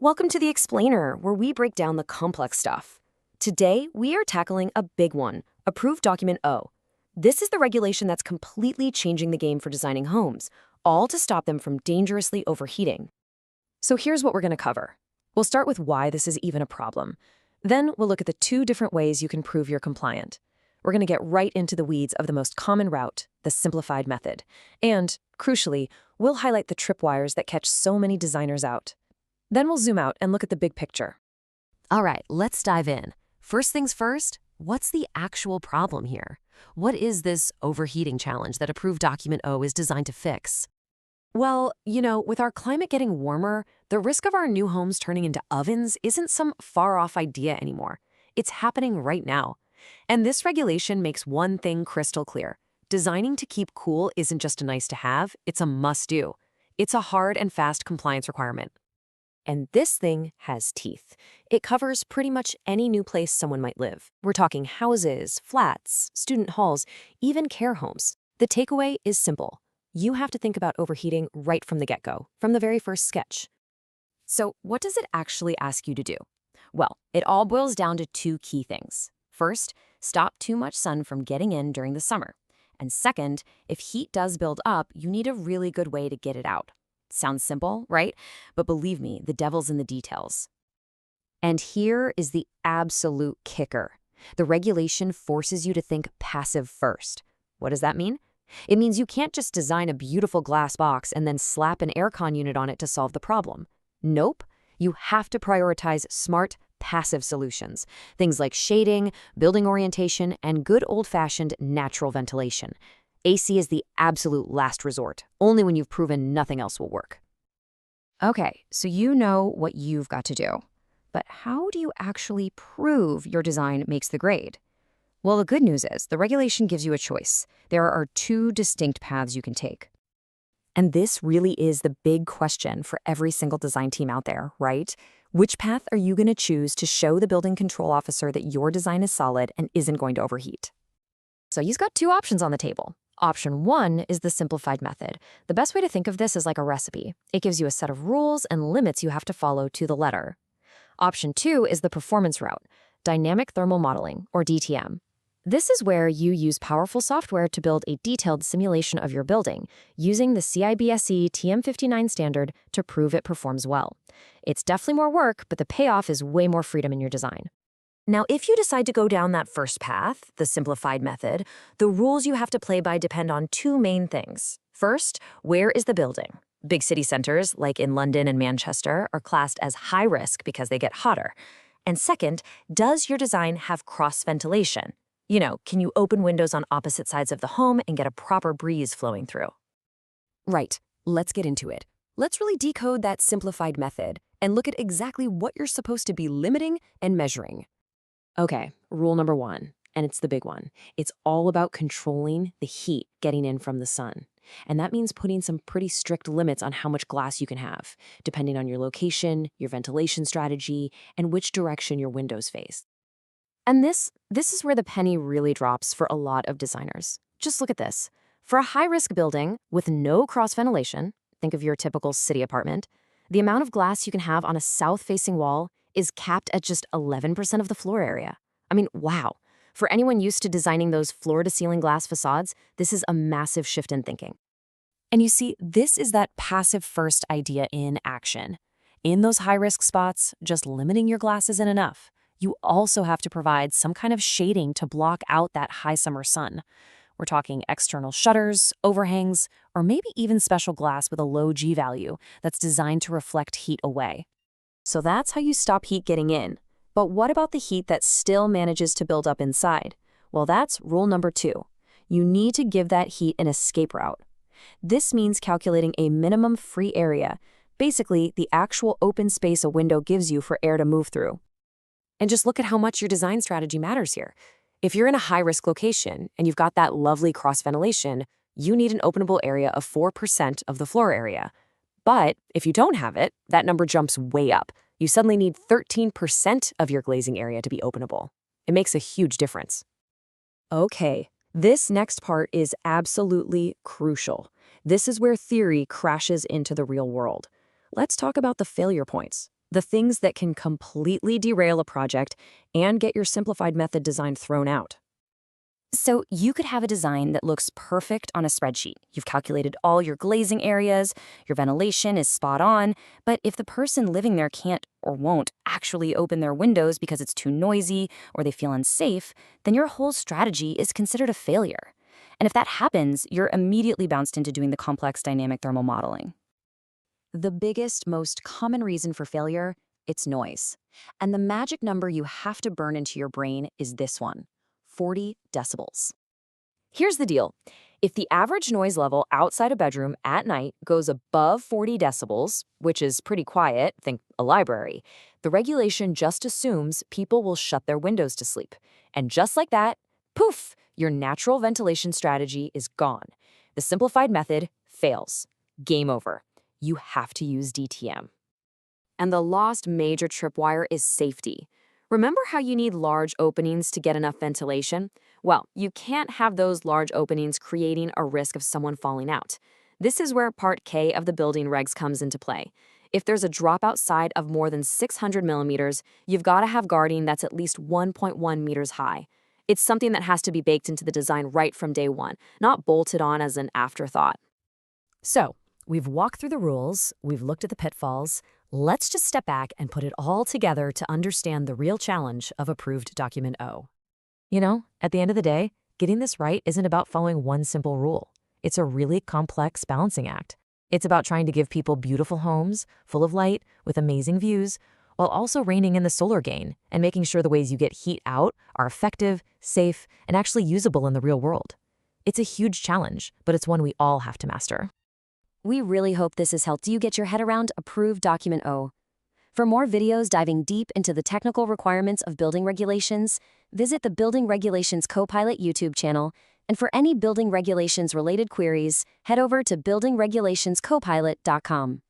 Welcome to the Explainer, where we break down the complex stuff. Today, we are tackling a big one, Approved Document O. This is the regulation that's completely changing the game for designing homes, all to stop them from dangerously overheating. So here's what we're going to cover. We'll start with why this is even a problem. Then we'll look at the two different ways you can prove you're compliant. We're going to get right into the weeds of the most common route, the simplified method. And, crucially, we'll highlight the tripwires that catch so many designers out. Then we'll zoom out and look at the big picture. All right, let's dive in. First things first, what's the actual problem here? What is this overheating challenge that Approved Document O is designed to fix? Well, with our climate getting warmer, the risk of our new homes turning into ovens isn't some far-off idea anymore. It's happening right now. And this regulation makes one thing crystal clear. Designing to keep cool isn't just a nice-to-have, it's a must-do. It's a hard and fast compliance requirement. And this thing has teeth. It covers pretty much any new place someone might live. We're talking houses, flats, student halls, even care homes. The takeaway is simple. You have to think about overheating right from the get-go, from the very first sketch. So what does it actually ask you to do? Well, it all boils down to two key things. First, stop too much sun from getting in during the summer. And second, if heat does build up, you need a really good way to get it out. Sounds simple, right? But believe me, the devil's in the details. And here is the absolute kicker. The regulation forces you to think passive first. What does that mean? It means you can't just design a beautiful glass box and then slap an aircon unit on it to solve the problem. Nope. You have to prioritize smart, passive solutions. Things like shading, building orientation, and good old-fashioned natural ventilation. AC is the absolute last resort, only when you've proven nothing else will work. Okay, so you know what you've got to do. But how do you actually prove your design makes the grade? Well, the good news is the regulation gives you a choice. There are two distinct paths you can take. And this really is the big question for every single design team out there, right? Which path are you going to choose to show the building control officer that your design is solid and isn't going to overheat? So you've got two options on the table. Option one is the simplified method. The best way to think of this is like a recipe. It gives you a set of rules and limits you have to follow to the letter. Option two is the performance route, dynamic thermal modeling, or DTM. This is where you use powerful software to build a detailed simulation of your building, using the CIBSE TM59 standard to prove it performs well. It's definitely more work, but the payoff is way more freedom in your design. Now, if you decide to go down that first path, the simplified method, the rules you have to play by depend on two main things. First, where is the building? Big city centers, like in London and Manchester, are classed as high risk because they get hotter. And second, does your design have cross-ventilation? Can you open windows on opposite sides of the home and get a proper breeze flowing through? Right, let's get into it. Let's really decode that simplified method and look at exactly what you're supposed to be limiting and measuring. Okay, rule number one, and it's the big one. It's all about controlling the heat getting in from the sun. And that means putting some pretty strict limits on how much glass you can have, depending on your location, your ventilation strategy, and which direction your windows face. And this is where the penny really drops for a lot of designers. Just look at this. For a high-risk building with no cross-ventilation, think of your typical city apartment, the amount of glass you can have on a south-facing wall is capped at just 11% of the floor area. I mean, wow. For anyone used to designing those floor-to-ceiling glass facades, this is a massive shift in thinking. And you see, this is that passive-first idea in action. In those high-risk spots, just limiting your glass isn't enough. You also have to provide some kind of shading to block out that high summer sun. We're talking external shutters, overhangs, or maybe even special glass with a low G value that's designed to reflect heat away. So that's how you stop heat getting in. But what about the heat that still manages to build up inside? Well, that's rule number two. You need to give that heat an escape route. This means calculating a minimum free area, basically the actual open space a window gives you for air to move through. And just look at how much your design strategy matters here. If you're in a high-risk location and you've got that lovely cross-ventilation, you need an openable area of 4% of the floor area. But if you don't have it, that number jumps way up. You suddenly need 13% of your glazing area to be openable. It makes a huge difference. Okay, this next part is absolutely crucial. This is where theory crashes into the real world. Let's talk about the failure points. The things that can completely derail a project and get your simplified method design thrown out. So you could have a design that looks perfect on a spreadsheet. You've calculated all your glazing areas, your ventilation is spot on, but if the person living there can't or won't actually open their windows because it's too noisy or they feel unsafe, then your whole strategy is considered a failure. And if that happens, you're immediately bounced into doing the complex dynamic thermal modeling. The biggest, most common reason for failure, it's noise. And the magic number you have to burn into your brain is this one: 40 decibels. Here's the deal. If the average noise level outside a bedroom at night goes above 40 decibels, which is pretty quiet, think a library, the regulation just assumes people will shut their windows to sleep. And just like that, poof, your natural ventilation strategy is gone. The simplified method fails. Game over. You have to use DTM. And the lost major tripwire is safety. Remember how you need large openings to get enough ventilation? Well, you can't have those large openings creating a risk of someone falling out. This is where Part K of the building regs comes into play. If there's a dropout side of more than 600 millimeters, you've got to have guarding that's at least 1.1 meters high. It's something that has to be baked into the design right from day one, not bolted on as an afterthought. So, we've walked through the rules, we've looked at the pitfalls. Let's just step back and put it all together to understand the real challenge of approved document O. You know, at the end of the day, getting this right isn't about following one simple rule. It's a really complex balancing act. It's about trying to give people beautiful homes, full of light, with amazing views, while also reining in the solar gain and making sure the ways you get heat out are effective, safe, and actually usable in the real world. It's a huge challenge, but it's one we all have to master. We really hope this has helped you get your head around approved document O. For more videos diving deep into the technical requirements of building regulations, visit the Building Regulations Copilot YouTube channel, and for any building regulations related queries, head over to buildingregulationscopilot.com.